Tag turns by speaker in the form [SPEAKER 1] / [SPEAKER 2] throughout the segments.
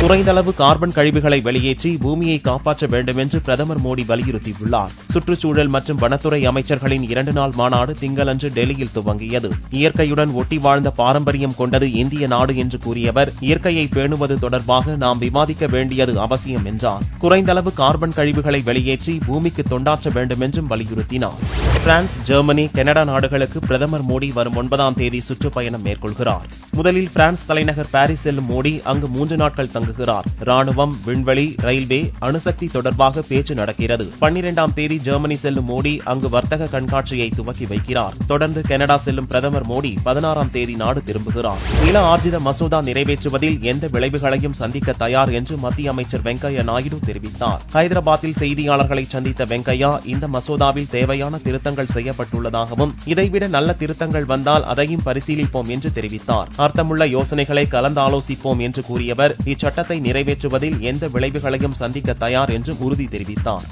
[SPEAKER 1] குறைந்த அளவு கார்பன் கழிவுகளை வெளியேற்றி பூமியை காப்பாற்ற வேண்டும் என்று பிரதமர் மோடி வலியுறுத்தியுள்ளார். சுற்றுச்சூழல் மற்றும் வனத்துறை அமைச்சர்களின் 2 நாள் மாநாடு திங்களன்று டெல்லியில் துவங்கியது. இயற்கையுடன் ஒட்டி வாழ்ந்த பாரம்பரியம் கொண்டது இந்திய நாடு என்று கூறியவர், இயற்கையை பேணுவது தொடர்பாக நாம் விவாதிக்க வேண்டியது அவசியம் என்றார். குறைந்த அளவு கார்பன் கழிவுகளை வெளியேற்றி பூமிக்கு தொண்டாற்ற வேண்டும் என்றும் வலியுறுத்தினார். பிரான்ஸ், ஜெர்மனி, கனடா நாடுகளுக்கு பிரதமர் மோடி வரும் 9ஆம் தேதி சுற்றுப்பயணம் மேற்கொள்கிறார். முதலில் பிரான்ஸ் தலைநகர் பாரிஸ் செல்லும் மோடி அங்கு 3 நாட்கள் தங்குகிறார். ராணுவம், விண்வெளி, ரயில்வே, அணுசக்தி தொடர்பாக பேச்சு நடக்கிறது. 12ஆம் தேதி ஜெர்மனி செல்லும் மோடி அங்கு வர்த்தக கண்காட்சியை துவக்கி வைக்கிறார். தொடர்ந்து கனடா செல்லும் பிரதமர் மோடி 16ஆம் தேதி நாடு திரும்புகிறார். நில ஆர்ஜித மசோதா நிறைவேற்றுவதில் எந்த விளைவுகளையும் சந்திக்க தயார் என்று மத்திய அமைச்சர் வெங்கையா நாயுடு தெரிவித்தார். ஹைதராபாத்தில் செய்தியாளர்களை சந்தித்த வெங்கையா, இந்த மசோதாவில் தேவையான திருத்தங்கள் செய்யப்பட்டுள்ளதாகவும் இதைவிட நல்ல திருத்தங்கள் வந்தால் அதையும் பரிசீலிப்போம் என்று தெரிவித்தார். அர்த்தமுள்ள யோசனைகளை கலந்தாலோசிப்போம் என்று கூறியவர், இச்சட்டத்தை நிறைவேற்றுவதில் எந்த விளைவுகளையும் சந்திக்க தயார் என்று உறுதி தெரிவித்தார்.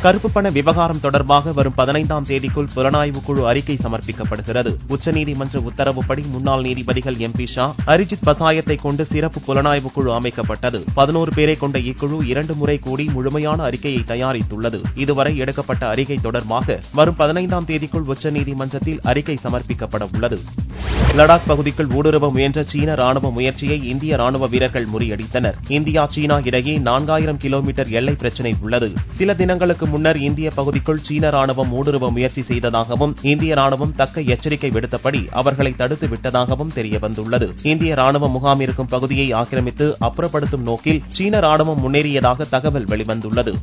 [SPEAKER 1] கருப்பு பண விவகாரம் தொடர்பாக வரும் 15ஆம் தேதிக்குள் புலனாய்வு குழு அறிக்கை சமர்ப்பிக்கப்படுகிறது. உச்சநீதிமன்ற உத்தரவுப்படி முன்னாள் நீதிபதிகள் MP ஷா, அரிஜித் பசாயத்தை கொண்டு சிறப்பு புலனாய்வு குழு அமைக்கப்பட்டது. 11 பேரை கொண்ட இக்குழு 2 முறை கூடி முழுமையான அறிக்கையை தயாரித்துள்ளது. இதுவரை எடுக்கப்பட்ட அறிக்கை தொடர்பாக வரும் 15ஆம் தேதிக்குள் உச்சநீதிமன்றத்தில் அறிக்கை சமர்ப்பிக்கப்பட உள்ளது. லடாக் பகுதிக்குள் ஊடுருவ முயன்ற சீன ராணுவ முயற்சியை இந்திய ராணுவ வீரர்கள் முறியடித்தனர். இந்தியா, சீனா இடையே 4000 கிலோமீட்டர் எல்லை பிரச்சினை உள்ளது. சில தினங்களுக்கு முன்னர் இந்திய பகுதிக்குள் சீன ராணுவம் ஊடுருவ முயற்சி செய்ததாகவும் இந்திய ராணுவம் தக்க எச்சரிக்கை விடுத்தபடி அவர்களை தடுத்து விட்டதாகவும் தெரியவந்துள்ளது. இந்திய ராணுவ முகாம் இருக்கும் பகுதியை ஆக்கிரமித்து அப்புறப்படுத்தும் நோக்கில் சீன ராணுவம் முன்னேறியதாக தகவல் வெளிவந்துள்ளது.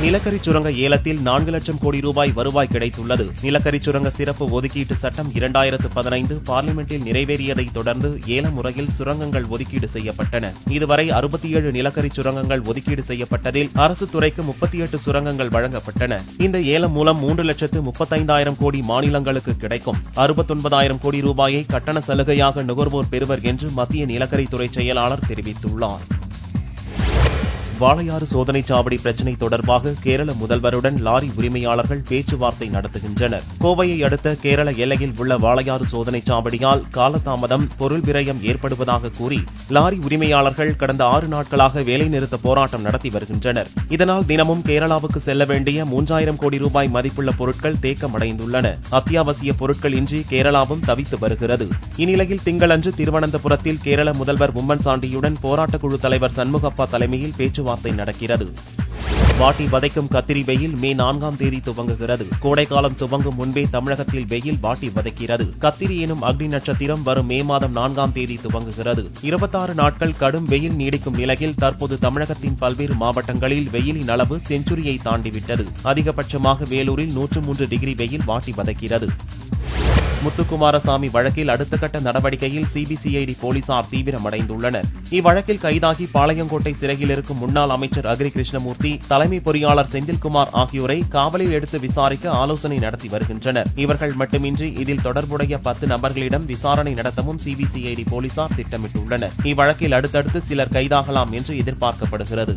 [SPEAKER 1] நிலக்கரி சுரங்க ஏலத்தில் 4 லட்சம் கோடி ரூபாய் வருவாய் கிடைத்துள்ளது. நிலக்கரி சுரங்க சிறப்பு ஒதுக்கீட்டு சட்டம் 2015 பார்லிமெண்டில் நிறைவேறியதை தொடர்ந்து ஏல முறையில் சுரங்கங்கள் ஒதுக்கீடு செய்யப்பட்டன. இதுவரை 67 நிலக்கரி சுரங்கங்கள் ஒதுக்கீடு செய்யப்பட்டதில் அரசு துறைக்கு 38 சுரங்கங்கள் வழங்கப்பட்டன. இந்த ஏலம் மூலம் 3,35,000 கோடி மாநிலங்களுக்கு கிடைக்கும். 69,000 கோடி ரூபாயை கட்டண சலுகையாக நுகர்வோர் பெறுவர் என்று மத்திய நிலக்கரித்துறை செயலாளர் தெரிவித்துள்ளார். வாளையாறு சோதனைச் சாவடி பிரச்சினை தொடர்பாக கேரள முதல்வருடன் லாரி உரிமையாளர்கள் பேச்சுவார்த்தை நடத்துகின்றனர். கோவையை அடுத்த கேரள எல்லையில் உள்ள வாளையாறு சோதனைச் சாவடியால் காலதாமதம், பொருள் விரயம் ஏற்படுவதாக கூறி லாரி உரிமையாளர்கள் கடந்த 6 நாட்களாக வேலைநிறுத்த போராட்டம் நடத்தி வருகின்றனர். இதனால் தினமும் கேரளாவுக்கு செல்ல வேண்டிய 3000 கோடி ரூபாய் மதிப்புள்ள பொருட்கள் தேக்கமடைந்துள்ளன. அத்தியாவசிய பொருட்கள் இன்றி கேரளாவும் தவித்து வருகிறது. இந்நிலையில் திங்களன்று திருவனந்தபுரத்தில் கேரள முதல்வர் உம்மன் சாண்டியுடன் போராட்டக்குழு தலைவர் சண்முகப்பா தலைமையில் பேச்சுவார்த்தை நடக்கிறது. வாட்டி வதைக்கும் கத்திரி வெயில் மே 4ஆம் தேதி துவங்குகிறது. கோடைக்காலம் துவங்கும் முன்பே தமிழகத்தில் வெயில் வாட்டி வதைக்கிறது. கத்திரி எனும் அக்னி நட்சத்திரம் வரும் மே மாதம் 4ஆம் தேதி துவங்குகிறது. 26 நாட்கள் கடும் வெயில் நீடிக்கும் நிலையில் தற்போது தமிழகத்தின் பல்வேறு மாவட்டங்களில் வெயிலின் அளவு செஞ்சுரியை தாண்டிவிட்டது. அதிகபட்சமாக வேலூரில் 103 டிகிரி வெயில் வாட்டி வதைக்கிறது. முத்துக்குமாரசாமி வழக்கில் அடுத்த கட்ட நடவடிக்கையில் சிபிசிஐடி போலீசார் தீவிரமடைந்துள்ளனர். இவ்வழக்கில் கைதாகி பாளையங்கோட்டை சிறையில் இருக்கும் முன்னாள் அமைச்சர் அக்ரி கிருஷ்ணமூர்த்தி, தலைமை பொறியாளர் செந்தில்குமார் ஆகியோரை காவலில் எடுத்து விசாரிக்க ஆலோசனை நடத்தி வருகின்றனர். இவர்கள் மட்டுமின்றி இதில் தொடர்புடைய 10 நபர்களிடம் விசாரணை நடத்தவும் சிபிசிஐடி போலீசார் திட்டமிட்டுள்ளனர். இவ்வழக்கில் அடுத்தடுத்து சிலர் கைதாகலாம் என்று எதிர்பார்க்கப்படுகிறது.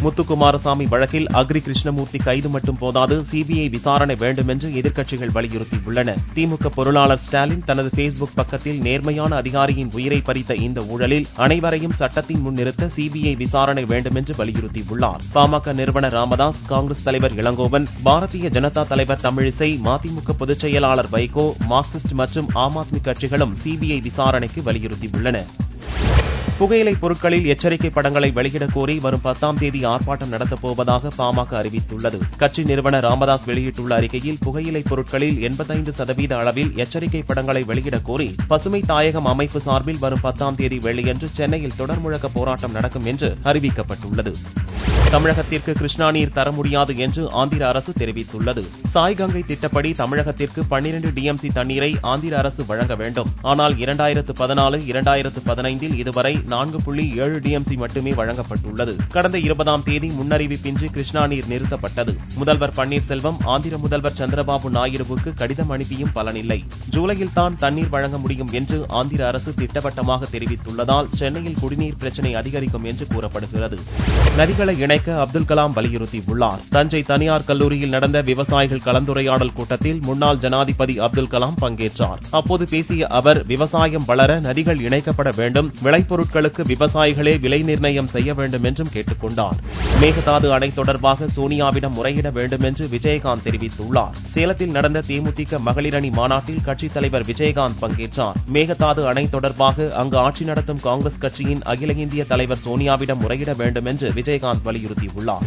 [SPEAKER 1] முத்துக்குமாரசாமி வழக்கில் அக்ரி கிருஷ்ணமூர்த்தி கைது மட்டும் போதாது, சிபிஐ விசாரணை வேண்டும் என்று எதிர்க்கட்சிகள் வலியுறுத்தியுள்ளன. திமுக பொருளாளர் ஸ்டாலின் தனது பேஸ்புக் பக்கத்தில் நேர்மையான அதிகாரியின் உயிரை பறித்த இந்த ஊழலில் அனைவரையும் சட்டத்தின் முன் நிறுத்த சிபிஐ விசாரணை வேண்டும் என்று வலியுறுத்தியுள்ளார். பாமக நிறுவனர் ராமதாஸ், காங்கிரஸ் தலைவர் இளங்கோவன், பாரதிய ஜனதா தலைவர் தமிழிசை, மதிமுக பொதுச் செயலாளர் வைகோ, மார்க்சிஸ்ட் மற்றும் ஆம் ஆத்மி கட்சிகளும் சிபிஐ விசாரணைக்கு வலியுறுத்தியுள்ளன. புகையிலை பொருட்களில் எச்சரிக்கை படங்களை வெளியிடக் கோரி வரும் 10ஆம் தேதி ஆர்ப்பாட்டம் நடத்தப்போவதாக பாமக அறிவித்துள்ளது. கட்சி நிறுவனர் ராமதாஸ் வெளியிட்டுள்ள அறிக்கையில், புகையிலை பொருட்களில் 85% அளவில் எச்சரிக்கை படங்களை வெளியிடக் கோரி பசுமை தாயகம் அமைப்பு சார்பில் வரும் 10ஆம் தேதி வெள்ளியன்று சென்னையில் தொடர் முழக்க போராட்டம் நடக்கும் என்று அறிவிக்கப்பட்டுள்ளது. தமிழகத்திற்கு கிருஷ்ணா நீர் தர முடியாது என்று ஆந்திர அரசு தெரிவித்துள்ளது. சாய்கங்கை திட்டப்படி தமிழகத்திற்கு 12 டிஎம்சி தண்ணீரை ஆந்திர அரசு வழங்க வேண்டும். ஆனால் 2014, 2015 இதுவரை 4.7 டிஎம்சி மட்டுமே வழங்கப்பட்டுள்ளது. கடந்த 20ஆம் தேதி முன்னறிவிப்பின்றி கிருஷ்ணா நீர் நிறுத்தப்பட்டது. முதல்வர் பன்னீர்செல்வம் ஆந்திர முதல்வர் சந்திரபாபு நாயுடுவுக்கு கடிதம் அனுப்பியும் பலனில்லை. ஜூலையில் தான் தண்ணீர் வழங்க முடியும் என்று ஆந்திர அரசு திட்டவட்டமாக தெரிவித்துள்ளதால் சென்னையில் குடிநீர் பிரச்சினை அதிகரிக்கும் என்று கூறப்படுகிறது. நதிகளை இணைக்க அப்துல் கலாம் வலியுறுத்தியுள்ளார். தஞ்சை தனியார் கல்லூரியில் நடந்த விவசாயிகள் கலந்துரையாடல் கூட்டத்தில் முன்னாள் ஜனாதிபதி அப்துல் கலாம் பங்கேற்றார். அப்போது பேசிய அவர், விவசாயம் வளர நதிகள் இணைக்கப்பட வேண்டும், விளைபொருட்கள் பொருட்களுக்கு விவசாயிகளே விலை நிர்ணயம் செய்ய வேண்டும் என்றும் கேட்டுக் கொண்டார். மேகதாது அணை தொடர்பாக சோனியாவிடம் முறையிட வேண்டும் என்று விஜயகாந்த் தெரிவித்துள்ளார். சேலத்தில் நடந்த தேமுதிக மகளிர் அணி மாநாட்டில் கட்சித் தலைவர் விஜயகாந்த் பங்கேற்றார். மேகதாது அணை தொடர்பாக அங்கு ஆட்சி நடத்தும் காங்கிரஸ் கட்சியின் அகில இந்திய தலைவர் சோனியாவிடம் முறையிட வேண்டும் என்று விஜயகாந்த் வலியுறுத்தியுள்ளார்.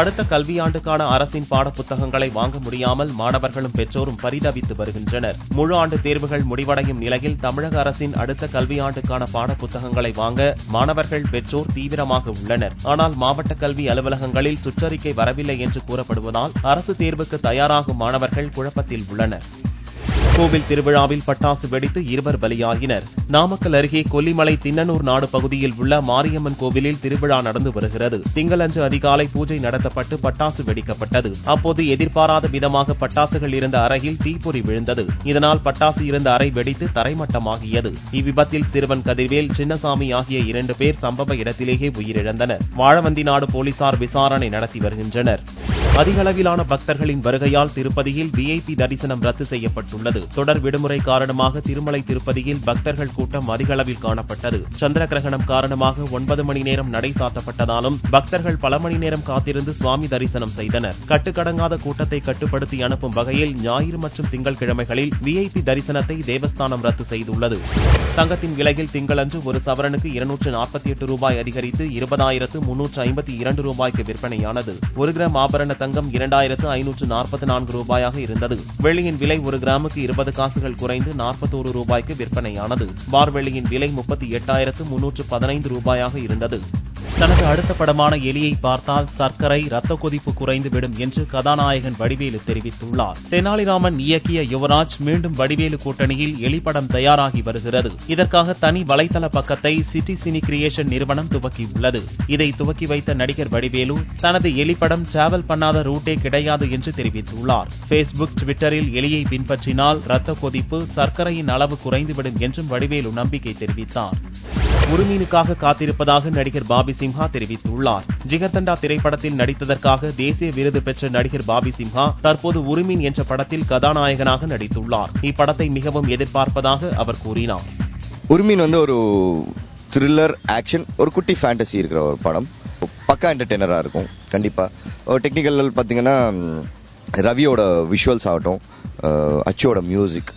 [SPEAKER 1] அடுத்த கல்வியாண்டுக்கான அரசின் பாடப்புத்தகங்களை வாங்க முடியாமல் மாணவர்களும் பெற்றோரும் பரிதவித்து வருகின்றனர். முழு ஆண்டு தேர்வுகள் முடிவடையும் நிலையில் தமிழக அரசின் அடுத்த கல்வியாண்டுக்கான பாடப்புத்தகங்களை வாங்க மாணவர்கள் பெற்றோர் தீவிரமாக உள்ளனர். ஆனால் மாவட்ட கல்வி அலுவலகங்களில் சுற்றறிக்கை வரவில்லை என்று கூறப்படுவதால் அரசு தேர்வுக்கு தயாராகும் மாணவர்கள் குழப்பத்தில் உள்ளனர். கோவில் திருவிழாவில் பட்டாசு வெடித்து 2 பலியாகினர். நாமக்கல் அருகே கொல்லிமலை தின்னனூர் நாடு பகுதியில் உள்ள மாரியம்மன் கோவிலில் திருவிழா நடந்து வருகிறது. திங்களன்று அதிகாலை பூஜை நடத்தப்பட்டு பட்டாசு வெடிக்கப்பட்டது. அப்போது எதிர்பாராத விதமாக பட்டாசுகள் இருந்த அறையில் தீப்பொறி விழுந்தது. இதனால் பட்டாசு இருந்த அறை வெடித்து தரைமட்டமாகியது. இவ்விபத்தில் சிறுவன் கதிர்வேல், சின்னசாமி ஆகிய 2 பேர் சம்பவ இடத்திலேயே உயிரிழந்தனர். வாழவந்தி நாடு போலீசார் விசாரணை நடத்தி வருகின்றனர். அதிக அளவிலான பக்தர்களின் வருகையால் திருப்பதியில் VIP தரிசனம் ரத்து செய்யப்பட்டுள்ளது. தொடர் விடுமுறை காரணமாக திருமலை திருப்பதியில் பக்தர்கள் கூட்டம் அதிக அளவில் காணப்பட்டது. சந்திர கிரகணம் காரணமாக 9 மணி நேரம் நடை சாத்தப்பட்டதாலும் பக்தர்கள் பல மணி நேரம் காத்திருந்து சுவாமி தரிசனம் செய்தனர். கட்டுக்கடங்காத கூட்டத்தை கட்டுப்படுத்தி அனுப்பும் வகையில் ஞாயிறு மற்றும் திங்கட்கிழமைகளில் VIP தரிசனத்தை தேவஸ்தானம் ரத்து செய்துள்ளது. தங்கத்தின் விலையில் திங்களன்று ஒரு சவரனுக்கு 248 ரூபாய் அதிகரித்து 20,352 ரூபாய்க்கு விற்பனையானது. 1 கிராம் ஆபரண தங்கம் 2,544 ரூபாயாக இருந்தது. வெள்ளியின் விலை 1 கிராமுக்கு 20 காசுகள் குறைந்து 41 ரூபாய்க்கு விற்பனையானது. பார் வெள்ளியின் விலை 38,315 ரூபாயாக இருந்தது. தனது அடுத்த படமான எலியை பார்த்தால் சர்க்கரை, ரத்த கொதிப்பு குறைந்துவிடும் என்று கதாநாயகன் வடிவேலு தெரிவித்துள்ளார். தெனாலிராமன் இயக்கிய யுவராஜ் மீண்டும் வடிவேலு கூட்டணியில் எலி படம் தயாராகி வருகிறது. இதற்காக தனி வலைதள பக்கத்தை சிட்டி சினி கிரியேஷன் நிறுவனம் துவக்கியுள்ளது. இதை துவக்கி வைத்த நடிகர் வடிவேலு தனது எலி படம் டிராவல் பண்ணாத ரூட்டே கிடையாது என்று தெரிவித்துள்ளார். பேஸ்புக், ட்விட்டரில் எலியை பின்பற்றினால் ரத்த கொதிப்பு, சர்க்கரையின் அளவு குறைந்துவிடும் என்றும் வடிவேலு நம்பிக்கை தெரிவித்தார். உருமீனுக்காக காத்திருப்பதாக நடிகர் பாபி சிம்ஹா தெரிவித்துள்ளார். ஜிகர்தண்டா திரைப்படத்தில் நடித்ததற்காக தேசிய விருது பெற்ற நடிகர் பாபி சிம்ஹா தற்போது உருமீன் என்ற படத்தில் கதாநாயகனாக நடித்துள்ளார். இப்படத்தை மிகவும் எதிர்பார்ப்பதாக அவர் கூறினார்.
[SPEAKER 2] உருமீன் ஒரு த்ரில்லர் ஆக்ஷன், ஒரு குட்டி ஃபேண்டசி இருக்கிற ஒரு படம். பக்கா என்டர்டெய்னரா இருக்கும். கண்டிப்பா டெக்னிக்கல் பாத்தீங்கன்னா ரவியோட விஷுவல்ஸ் ஆகட்டும், அச்சோட மியூசிக்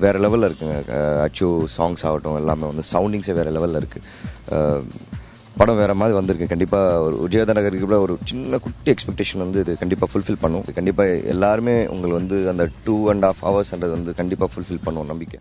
[SPEAKER 2] வேற லெவல்ல இருக்குங்க. அச்சு சாங்ஸ் ஆகட்டும், எல்லாமே சவுண்டிங்ஸே வேற லெவல்ல இருக்கு. படம் வேற மாதிரி வந்திருக்கு. கண்டிப்பா ஒரு விஜயதனகருக்கு ஒரு சின்ன குட்டி எக்ஸ்பெக்டேஷன் இது கண்டிப்பா ஃபுல்ஃபில் பண்ணும். கண்டிப்பா எல்லாருமே உங்களுக்கு அந்த 2.5 hours கண்டிப்பா ஃபுல்ஃபில் பண்ணும் நம்பிக்கை.